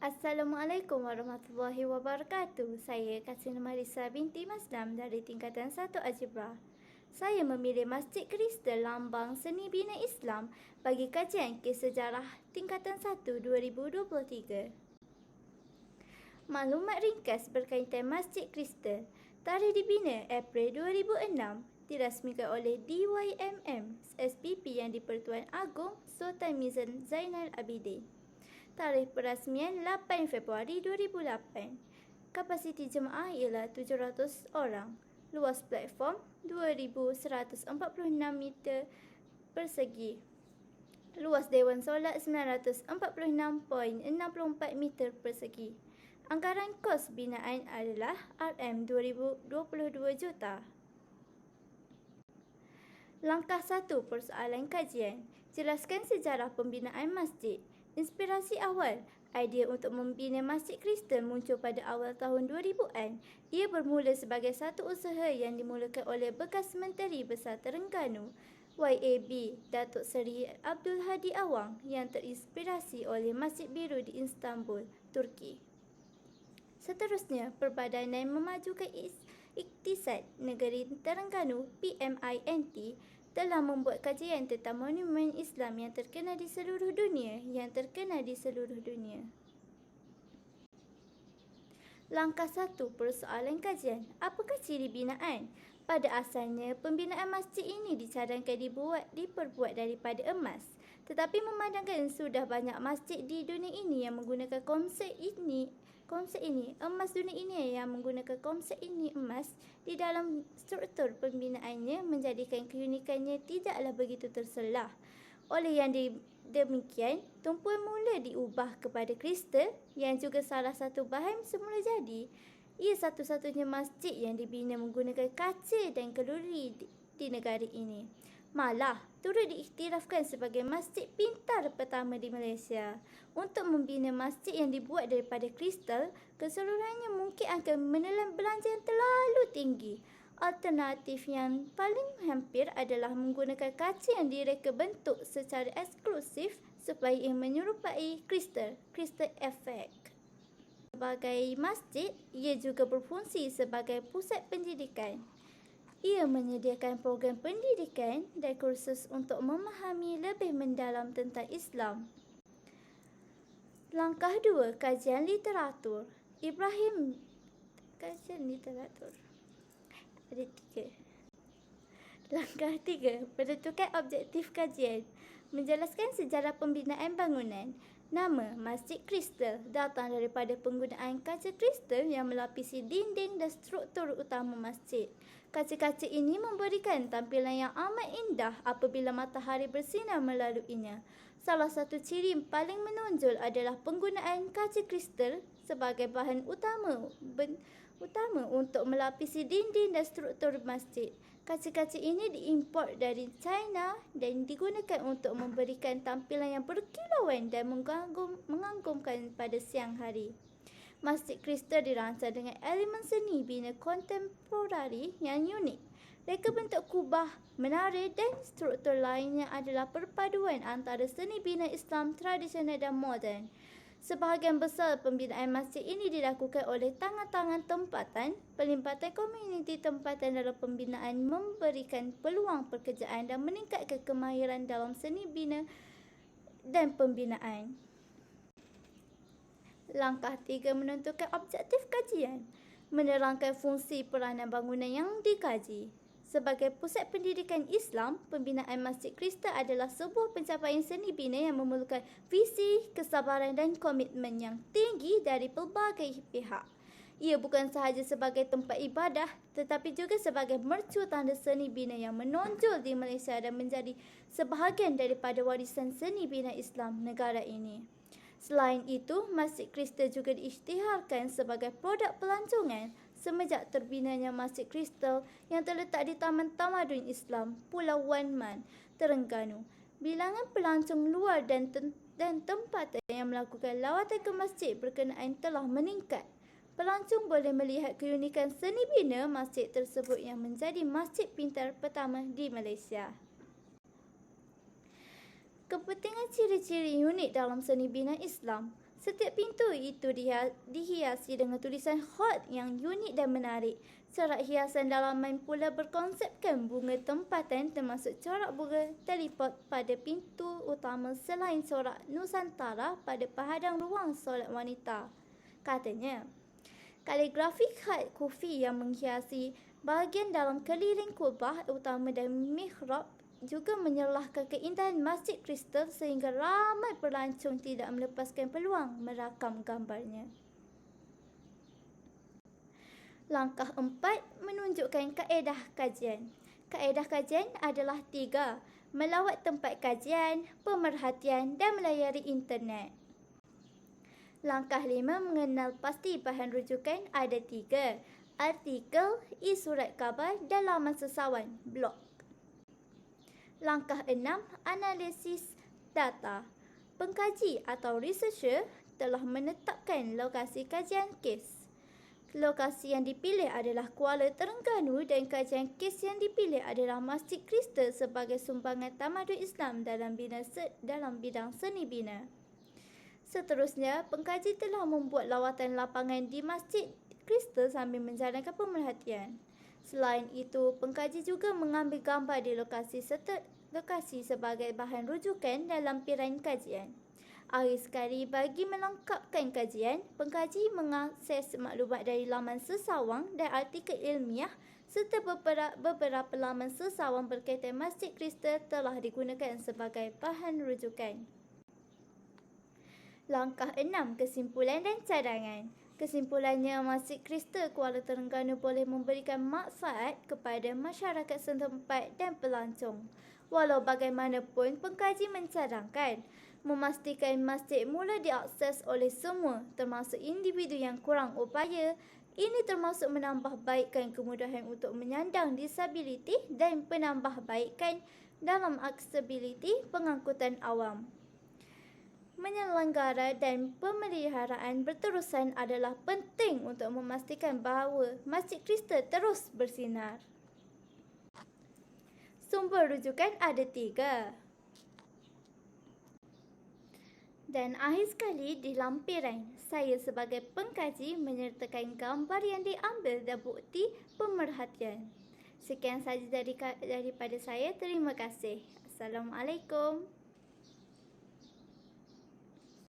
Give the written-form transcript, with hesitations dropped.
Assalamualaikum warahmatullahi wabarakatuh. Saya Kasina Marisa binti Maslam dari tingkatan 1 Algebra. Saya memilih Masjid Kristal Lambang Seni Bina Islam bagi kajian kes sejarah tingkatan 1 2023. Maklumat ringkas berkaitan Masjid Kristal. Tarikh dibina April 2006. Dirasmikan oleh DYMM SPP yang di-Pertuan Agong Sultan Mizan Zainal Abidin. Tarikh perasmian 8 Februari 2008. Kapasiti jemaah ialah 700 orang. Luas platform 2146 meter persegi. Luas Dewan Solat 946.64 meter persegi. Anggaran kos binaan adalah RM2022 juta. Langkah 1, persoalan kajian. Jelaskan sejarah pembinaan masjid. Inspirasi awal. Idea untuk membina Masjid Kristal muncul pada awal tahun 2000-an. Ia bermula sebagai satu usaha yang dimulakan oleh bekas Menteri Besar Terengganu, YAB, Datuk Seri Abdul Hadi Awang, yang terinspirasi oleh Masjid Biru di Istanbul, Turki. Seterusnya, Perbadanan Memajukan Iktisad Negeri Terengganu, PMINT, telah membuat kajian tentang monumen Islam yang terkenal di seluruh dunia. Langkah 1, persoalan kajian. Apakah ciri binaan? Pada asalnya, pembinaan masjid ini dicarangkan diperbuat daripada emas. Tetapi memandangkan sudah banyak masjid di dunia ini yang menggunakan konsep ini, emas dunia ini yang menggunakan konsep ini emas di dalam struktur pembinaannya menjadikan keunikannya tidaklah begitu terselah. Oleh yang demikian, tumpuan mula diubah kepada kristal yang juga salah satu bahan semula jadi. Ia satu-satunya masjid yang dibina menggunakan kaca dan kalori di negara ini. Malah, turut diiktirafkan sebagai masjid pintar pertama di Malaysia. Untuk membina masjid yang dibuat daripada kristal, keseluruhannya mungkin akan menelan belanja yang terlalu tinggi. Alternatif yang paling hampir adalah menggunakan kaca yang direka bentuk secara eksklusif supaya ia menyerupai kristal effect. Sebagai masjid, ia juga berfungsi sebagai pusat pendidikan. Ia menyediakan program pendidikan dan kursus untuk memahami lebih mendalam tentang Islam. Langkah 2, kajian literatur. Kajian literatur. Ada 3. Langkah 3, penentukan objektif kajian. Menjelaskan sejarah pembinaan bangunan. Nama Masjid Kristal datang daripada penggunaan kaca kristal yang melapisi dinding dan struktur utama masjid. Kaca-kaca ini memberikan tampilan yang amat indah apabila matahari bersinar melaluinya. Salah satu ciri paling menonjol adalah penggunaan kaca kristal sebagai bahan utama untuk melapisi dinding dan struktur masjid. Kaca-kaca ini diimport dari China dan digunakan untuk memberikan tampilan yang berkilauan dan mengagumkan pada siang hari. Masjid Kristal dirancang dengan elemen seni bina kontemporari yang unik. Reka bentuk kubah, menara dan struktur lainnya adalah perpaduan antara seni bina Islam tradisional dan moden. Sebahagian besar pembinaan masjid ini dilakukan oleh tangan-tangan tempatan. Pelibatan komuniti tempatan dalam pembinaan memberikan peluang pekerjaan dan meningkatkan kemahiran dalam seni bina dan pembinaan. Langkah 3, menentukan objektif kajian. Menerangkan fungsi peranan bangunan yang dikaji. Sebagai pusat pendidikan Islam, pembinaan Masjid Kristal adalah sebuah pencapaian seni bina yang memerlukan visi, kesabaran dan komitmen yang tinggi dari pelbagai pihak. Ia bukan sahaja sebagai tempat ibadah tetapi juga sebagai mercu tanda seni bina yang menonjol di Malaysia dan menjadi sebahagian daripada warisan seni bina Islam negara ini. Selain itu, Masjid Kristal juga diisytiharkan sebagai produk pelancongan semenjak terbinanya Masjid Kristal yang terletak di Taman Tamadun Islam, Pulau Wan Man, Terengganu. Bilangan pelancong luar dan tempatan yang melakukan lawatan ke masjid berkenaan telah meningkat. Pelancong boleh melihat keunikan seni bina masjid tersebut yang menjadi masjid pintar pertama di Malaysia. Kepentingan ciri-ciri unik dalam seni bina Islam. Setiap pintu itu dihiasi dengan tulisan hot yang unik dan menarik. Corak hiasan dalaman pula berkonsepkan bunga tempatan termasuk corak bunga teleport pada pintu utama selain corak Nusantara pada penghadang ruang solat wanita. Katanya, kaligrafi khat kufi yang menghiasi bahagian dalam keliling kubah utama dan mihrab juga menyerlahkan keindahan Masjid Kristal sehingga ramai pelancong tidak melepaskan peluang merakam gambarnya. Langkah 4, menunjukkan kaedah kajian. Kaedah kajian adalah 3, melawat tempat kajian, pemerhatian dan melayari internet. Langkah 5, mengenal pasti bahan rujukan ada 3, artikel, e-surat khabar dan laman sesawan, blog. Langkah 6, analisis data. Pengkaji atau researcher telah menetapkan lokasi kajian kes. Lokasi yang dipilih adalah Kuala Terengganu dan kajian kes yang dipilih adalah Masjid Kristal sebagai sumbangan tamadun Islam dalam bidang seni bina. Seterusnya, pengkaji telah membuat lawatan lapangan di Masjid Kristal sambil menjalankan pemerhatian. Selain itu, pengkaji juga mengambil gambar di lokasi sebagai bahan rujukan dalam lampiran kajian. Akhir sekali, bagi melengkapkan kajian, pengkaji mengakses maklumat dari laman sesawang dan artikel ilmiah serta beberapa laman sesawang berkaitan Masjid Kristal telah digunakan sebagai bahan rujukan. Langkah 6, kesimpulan dan cadangan. Kesimpulannya, Masjid Kristal Kuala Terengganu boleh memberikan manfaat kepada masyarakat setempat dan pelancong. Walau bagaimanapun, pengkaji mencadangkan memastikan masjid mula diakses oleh semua, termasuk individu yang kurang upaya. Ini termasuk menambahbaikkan kemudahan untuk menyandang disabiliti dan penambahbaikan dalam aksesibiliti pengangkutan awam. Menyelenggara dan pemeliharaan berterusan adalah penting untuk memastikan bahawa Masjid Kristal terus bersinar. Sumber rujukan ada 3. Dan akhir sekali di lampiran, saya sebagai pengkaji menyertakan gambar yang diambil dan bukti pemerhatian. Sekian sahaja daripada saya. Terima kasih. Assalamualaikum.